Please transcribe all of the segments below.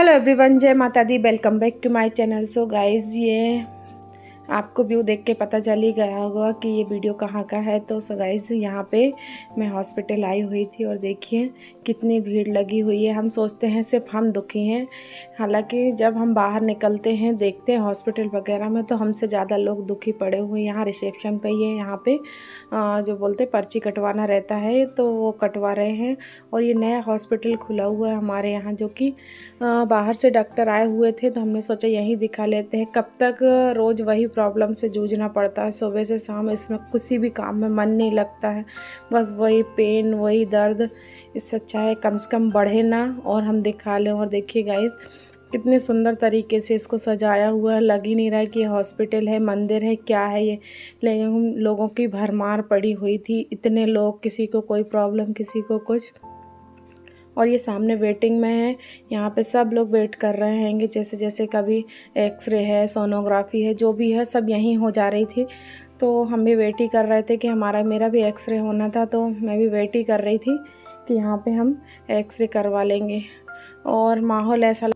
Hello everyone, जय माता दी। Welcome back to my channel. So guys, ये आपको व्यू देख के पता चल ही गया होगा कि ये वीडियो कहाँ का है। तो सो गाइस, यहाँ पे मैं हॉस्पिटल आई हुई थी और देखिए कितनी भीड़ लगी हुई है। हम सोचते हैं सिर्फ हम दुखी हैं, हालांकि जब हम बाहर निकलते हैं देखते हैं हॉस्पिटल वगैरह में तो हमसे ज़्यादा लोग दुखी पड़े हुए हैं। यहाँ रिसेप्शन पे ये यहाँ पे जो बोलते पर्ची कटवाना रहता है तो वो कटवा रहे हैं। और ये नया हॉस्पिटल खुला हुआ है हमारे यहाँ, जो कि बाहर से डॉक्टर आए हुए थे तो हमने सोचा यहीं दिखा लेते हैं। कब तक रोज़ वही प्रॉब्लम से जूझना पड़ता है, सुबह से शाम। इसमें किसी भी काम में मन नहीं लगता है, बस वही पेन वही दर्द। इससे अच्छा है कम से कम बढ़े ना और हम दिखा लें। और देखिए गाइस, कितने सुंदर तरीके से इसको सजाया हुआ है। लग ही नहीं रहा है कि ये हॉस्पिटल है, मंदिर है, क्या है ये। लेकिन लोगों की भरमार पड़ी हुई थी, इतने लोग, किसी को कोई प्रॉब्लम किसी को कुछ। और ये सामने वेटिंग में है, यहाँ पे सब लोग वेट कर रहे हैं। जैसे जैसे कभी एक्सरे है, सोनोग्राफी है, जो भी है सब यहीं हो जा रही थी। तो हम भी वेट ही कर रहे थे कि मेरा भी एक्सरे होना था, तो मैं भी वेट ही कर रही थी कि यहाँ पे हम एक्सरे करवा लेंगे। और माहौल ऐसा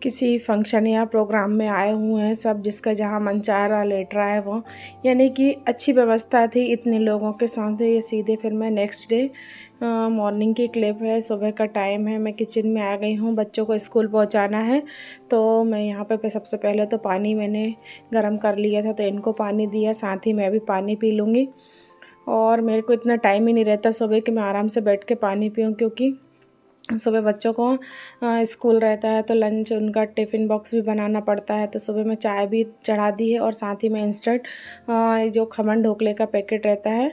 किसी फंक्शन या प्रोग्राम में आए हुए हैं सब, जिसका जहाँ मन चाह रहा लेट रहा है वो, यानी कि अच्छी व्यवस्था थी इतने लोगों के साथ। ये सीधे फिर मैं नेक्स्ट डे मॉर्निंग की क्लिप है, सुबह का टाइम है, मैं किचन में आ गई हूँ, बच्चों को स्कूल पहुँचाना है। तो मैं यहाँ पे सबसे पहले तो पानी मैंने गर्म कर लिया था, तो इनको पानी दिया, साथ ही मैं भी पानी पी लूँगी। और मेरे को इतना टाइम ही नहीं रहता सुबह कि मैं आराम से बैठ के पानी पीऊँ, क्योंकि सुबह बच्चों को स्कूल रहता है तो लंच उनका टिफ़िन बॉक्स भी बनाना पड़ता है। तो सुबह मैं चाय भी चढ़ा दी है और साथ ही मैं इंस्टेंट जो खमन ढोकले का पैकेट रहता है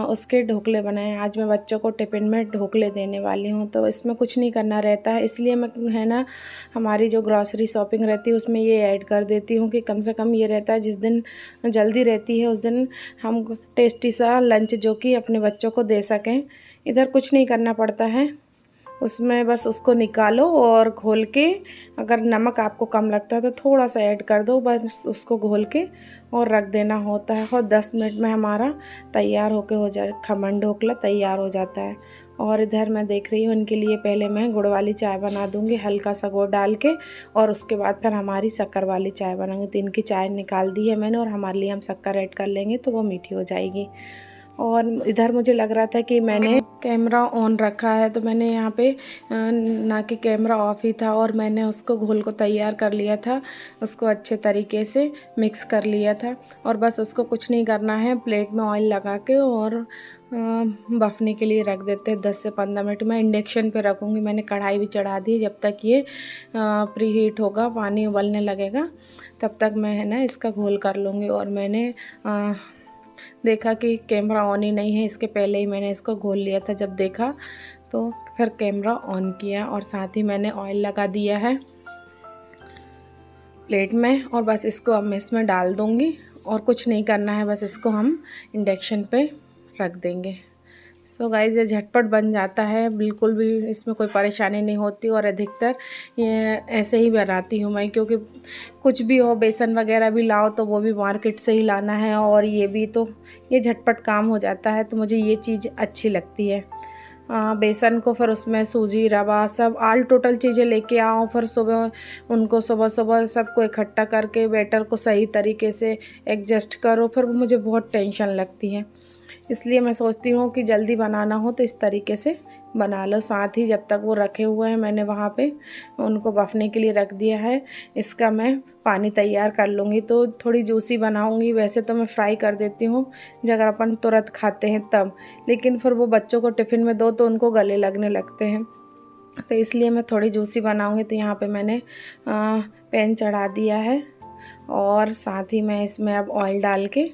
उसके ढोकले बनाए। आज मैं बच्चों को टिफ़िन में ढोकले देने वाली हूँ, तो इसमें कुछ नहीं करना रहता है। इसलिए मैं है ना, हमारी जो ग्रॉसरी शॉपिंग रहती है उसमें ये ऐड कर देती हूँ कि कम से कम ये रहता है, जिस दिन जल्दी रहती है उस दिन हम टेस्टी सा लंच जो कि अपने बच्चों को दे सकें। इधर कुछ नहीं करना पड़ता है, उसमें बस उसको निकालो और घोल के, अगर नमक आपको कम लगता है तो थोड़ा सा ऐड कर दो, बस उसको घोल के और रख देना होता है। और 10 मिनट में हमारा तैयार होके हो जाए, खमन ढोकला तैयार हो जाता है। और इधर मैं देख रही हूँ इनके लिए पहले मैं गुड़ वाली चाय बना दूँगी, हल्का सा गुड़ डाल के, और उसके बाद फिर हमारी शक्कर वाली चाय बनाऊँगी। तो इनकी चाय निकाल दी है मैंने और हमारे लिए हम शक्कर ऐड कर लेंगे तो वो मीठी हो जाएगी। और इधर मुझे लग रहा था कि मैंने कैमरा ऑन रखा है, तो मैंने यहाँ पे ना कि कैमरा ऑफ ही था, और मैंने उसको घोल को तैयार कर लिया था, उसको अच्छे तरीके से मिक्स कर लिया था। और बस उसको कुछ नहीं करना है, प्लेट में ऑयल लगा के और बफने के लिए रख देते हैं 10 से 15 मिनट। मैं इंडक्शन पे रखूँगी, मैंने कढ़ाई भी चढ़ा दी है। जब तक ये प्री हीट होगा, पानी उबलने लगेगा, तब तक मैं है ना इसका घोल कर लूँगी। और मैंने देखा कि कैमरा ऑन ही नहीं है, इसके पहले ही मैंने इसको घोल लिया था। जब देखा तो फिर कैमरा ऑन किया, और साथ ही मैंने ऑयल लगा दिया है प्लेट में। और बस इसको अब मैं इसमें डाल दूँगी और कुछ नहीं करना है, बस इसको हम इंडक्शन पे रख देंगे। सो गाइस, ये झटपट बन जाता है, बिल्कुल भी इसमें कोई परेशानी नहीं होती। और अधिकतर ये ऐसे ही बनाती हूँ मैं, क्योंकि कुछ भी हो, बेसन वगैरह भी लाओ तो वो भी मार्केट से ही लाना है, और ये भी तो ये झटपट काम हो जाता है, तो मुझे ये चीज़ अच्छी लगती है। बेसन को फिर उसमें सूजी रवा सब आल टोटल चीज़ें लेके आओ, फिर सुबह उनको सुबह सबको इकट्ठा करके बैटर को सही तरीके से एडजस्ट करो, फिर मुझे बहुत टेंशन लगती है। इसलिए मैं सोचती हूँ कि जल्दी बनाना हो तो इस तरीके से बना लो। साथ ही जब तक वो रखे हुए हैं, मैंने वहाँ पे उनको बफने के लिए रख दिया है। इसका मैं पानी तैयार कर लूँगी, तो थोड़ी जूसी बनाऊँगी। वैसे तो मैं फ्राई कर देती हूँ अगर अपन तुरंत खाते हैं तब, लेकिन फिर वो बच्चों को टिफ़िन में दो तो उनको गले लगने लगते हैं, तो इसलिए मैं थोड़ी जूसी बनाऊँगी। तो यहाँ पर मैंने पैन चढ़ा दिया है, और साथ ही मैं इसमें अब ऑयल डाल के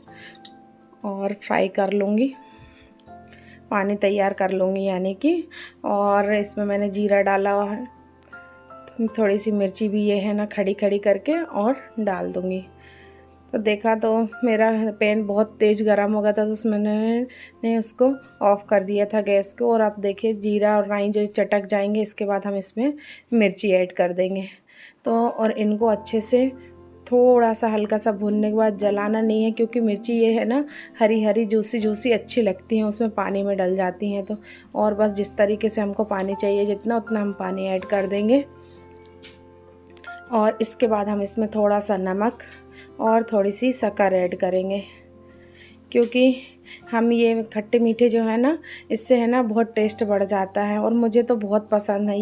और फ्राई कर लूँगी, पानी तैयार कर लूँगी यानी कि। और इसमें मैंने जीरा डाला हुआ है, थोड़ी सी मिर्ची भी ये है ना खड़ी खड़ी करके और डाल दूँगी। तो देखा तो मेरा पैन बहुत तेज़ गर्म हो गया था, तो उसमें मैंने उसको ऑफ़ कर दिया था गैस को। और अब देखिए जीरा और राई जो चटक जाएंगे, इसके बाद हम इसमें मिर्ची ऐड कर देंगे। तो और इनको अच्छे से थोड़ा सा हल्का सा भूनने के बाद, जलाना नहीं है, क्योंकि मिर्ची ये है ना हरी हरी जूसी जूसी अच्छी लगती हैं, उसमें पानी में डल जाती हैं। तो और बस जिस तरीके से हमको पानी चाहिए जितना, उतना हम पानी ऐड कर देंगे। और इसके बाद हम इसमें थोड़ा सा नमक और थोड़ी सी शक्कर ऐड करेंगे, क्योंकि हम ये खट्टे मीठे जो है ना, इससे है ना बहुत टेस्ट बढ़ जाता है और मुझे तो बहुत पसंद है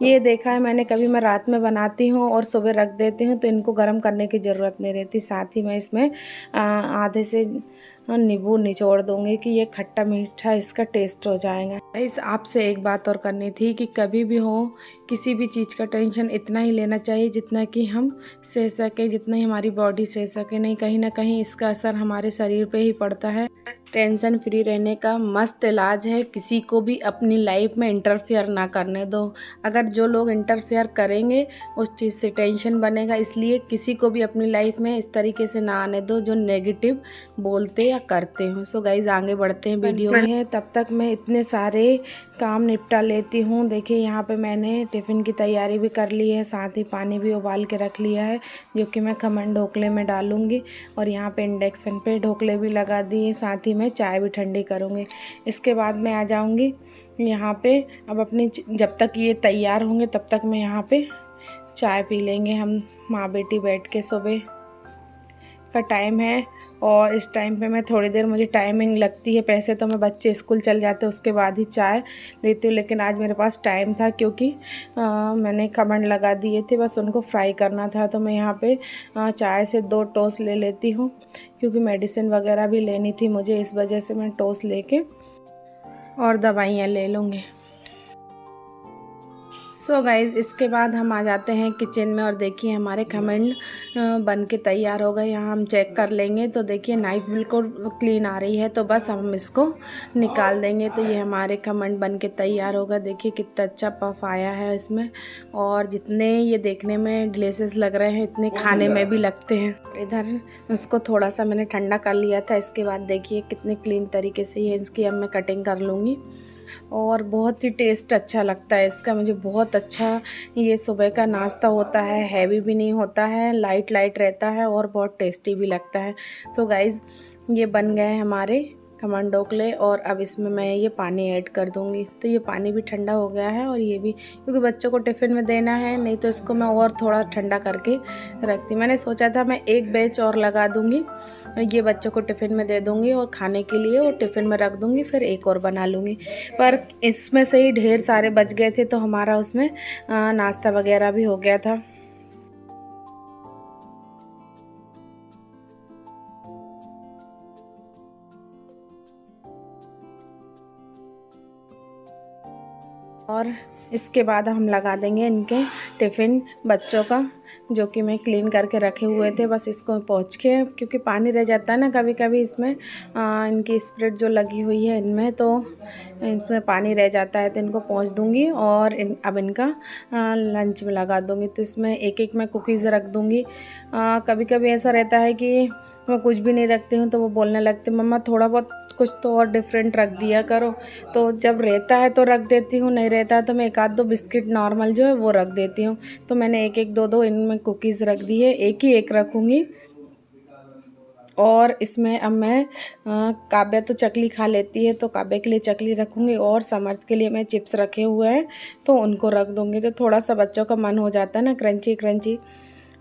ये देखा है मैंने। कभी मैं रात में बनाती हूँ और सुबह रख देती हूँ तो इनको गर्म करने की ज़रूरत नहीं रहती। साथ ही मैं इसमें आधे से नींबू निचोड़ दूँगी कि ये खट्टा मीठा इसका टेस्ट हो जाएगा। इस आपसे एक बात और करनी थी कि कभी भी हो किसी भी चीज़ का टेंशन इतना ही लेना चाहिए जितना कि हम सह सकें, जितना ही हमारी बॉडी सह सके। नहीं, कहीं ना कहीं इसका असर हमारे शरीर पे ही पड़ता है। टेंशन फ्री रहने का मस्त इलाज है, किसी को भी अपनी लाइफ में इंटरफेयर ना करने दो। अगर जो लोग इंटरफेयर करेंगे उस चीज़ से टेंशन बनेगा, इसलिए किसी को भी अपनी लाइफ में इस तरीके से ना आने दो जो नेगेटिव बोलते या करते हो। सो गाइज आगे बढ़ते हैं वीडियो में। तब तक मैं इतने सारे काम निपटा लेती हूँ। देखिए यहाँ पे मैंने टिफ़िन की तैयारी भी कर ली है, साथ ही पानी भी उबाल के रख लिया है जो कि मैं खमन ढोकले में डालूँगी। और यहाँ पे इंडक्शन पे ढोकले भी लगा दिए, साथ ही मैं चाय भी ठंडी करूँगी। इसके बाद मैं आ जाऊँगी यहाँ पे। अब अपनी जब तक ये तैयार होंगे तब तक मैं यहाँ पे चाय पी लेंगे हम माँ बेटी बैठ के। सुबह का टाइम है और इस टाइम पे मैं थोड़ी देर, मुझे टाइमिंग लगती है। पैसे तो मैं बच्चे स्कूल चल जाते उसके बाद ही चाय लेती हूँ, लेकिन आज मेरे पास टाइम था क्योंकि मैंने खमन लगा दिए थे, बस उनको फ्राई करना था। तो मैं यहाँ पे चाय से 2 टोस्ट ले लेती हूँ क्योंकि मेडिसिन वगैरह भी लेनी थी मुझे, इस वजह से मैं टोस्ट लेके और दवाइयाँ ले लूँगी। सो गाइज़ इसके बाद हम आ जाते हैं किचन में और देखिए हमारे खमन बन के तैयार हो गए। यहाँ हम चेक कर लेंगे तो देखिए नाइफ बिल्कुल क्लीन आ रही है, तो बस हम इसको निकाल देंगे। तो ये हमारे खमन बन के तैयार होगा। देखिए कितना अच्छा पफ आया है इसमें, और जितने ये देखने में डिलीशियस लग रहे हैं इतने खाने में भी लगते हैं। इधर उसको थोड़ा सा मैंने ठंडा कर लिया था। इसके बाद देखिए कितने क्लीन तरीके से ये इसकी अब मैं कटिंग कर लूँगी और बहुत ही टेस्ट अच्छा लगता है इसका। मुझे बहुत अच्छा ये सुबह का नाश्ता होता है, हैवी भी नहीं होता है, लाइट लाइट रहता है और बहुत टेस्टी भी लगता है। तो गाइज़ ये बन गए हमारे खमन ढोकले और अब इसमें मैं ये पानी ऐड कर दूँगी। तो ये पानी भी ठंडा हो गया है और ये भी क्योंकि बच्चों को टिफ़िन में देना है, नहीं तो इसको मैं और थोड़ा ठंडा करके रखती। मैंने सोचा था मैं एक बैच और लगा दूँगी, ये बच्चों को टिफ़िन में दे दूँगी और खाने के लिए और टिफ़िन में रख दूँगी, फिर एक और बना लूँगी। पर इसमें से ही ढेर सारे बच गए थे तो हमारा उसमें नाश्ता वगैरह भी हो गया था। और इसके बाद हम लगा देंगे इनके टिफ़िन बच्चों का, जो कि मैं क्लीन करके रखे हुए थे। बस इसको पोंछ के, क्योंकि पानी रह जाता है ना कभी कभी इसमें, इनकी स्प्रेड जो लगी हुई है इनमें, तो इसमें पानी रह जाता है, तो इनको पोंछ दूँगी और अब इनका लंच में लगा दूँगी। तो इसमें एक एक मैं कुकीज़ रख दूँगी। कभी कभी ऐसा रहता है कि मैं कुछ भी नहीं रखती हूँ तो वो बोलने लगते मम्मा थोड़ा बहुत कुछ तो और डिफरेंट रख दिया करो। तो जब रहता है तो रख देती हूँ, नहीं रहता है तो मैं 1-2 बिस्किट नॉर्मल जो है वो रख देती हूँ। तो मैंने 1-1 2-2 इनमें कुकीज़ रख दी है, एक ही एक रखूँगी। और इसमें अब मैं काव्या तो चकली खा लेती है तो काव्या के लिए चकली रखूँगी और समर्थ के लिए मैं चिप्स रखे हुए हैं तो उनको रख दूँगी। तो थोड़ा सा बच्चों का मन हो जाता है ना क्रंची क्रंची,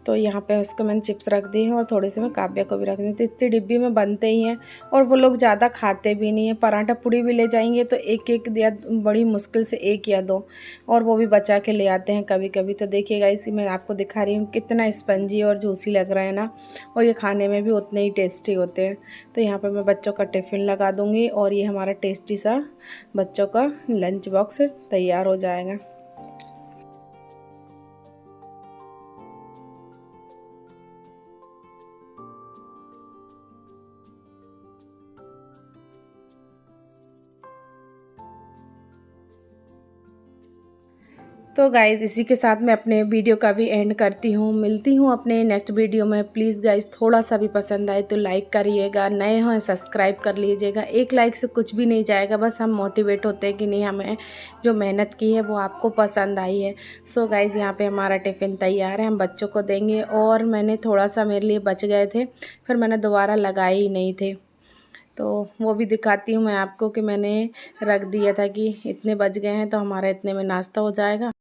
तो यहाँ पे उसको मैंने चिप्स रख दिए हैं और थोड़े से मैं काव्या को भी रख दी। तो इतनी डिब्बी में बनते ही हैं और वो लोग ज़्यादा खाते भी नहीं हैं। पराठा पूड़ी भी ले जाएंगे तो एक एक या बड़ी मुश्किल से 1 या 2, और वो भी बचा के ले आते हैं कभी कभी। तो देखिएगा इसी मैं आपको दिखा रही हूँ कितना स्पंजी और जूसी लग रहा है ना, और ये खाने में भी उतने ही टेस्टी होते हैं। तो यहाँ पर मैं बच्चों का टिफ़िन लगा दूँगी और ये हमारा टेस्टी सा बच्चों का लंच बॉक्स तैयार हो जाएगा। तो गाइज़ इसी के साथ मैं अपने वीडियो का भी एंड करती हूँ। मिलती हूँ अपने नेक्स्ट वीडियो में। प्लीज़ गाइज़ थोड़ा सा भी पसंद आए तो लाइक करिएगा, नए हों सब्सक्राइब कर लीजिएगा। एक लाइक से कुछ भी नहीं जाएगा, बस हम मोटिवेट होते हैं कि नहीं हमें जो मेहनत की है वो आपको पसंद आई है। सो गाइज़ यहाँ पे हमारा टिफ़िन तैयार है, हम बच्चों को देंगे। और मैंने थोड़ा सा मेरे लिए बच गए थे, फिर मैंने दोबारा लगाए ही नहीं थे, तो वो भी दिखाती हूँ मैं आपको कि मैंने रख दिया था कि इतने बच गए हैं तो हमारा इतने में नाश्ता हो जाएगा।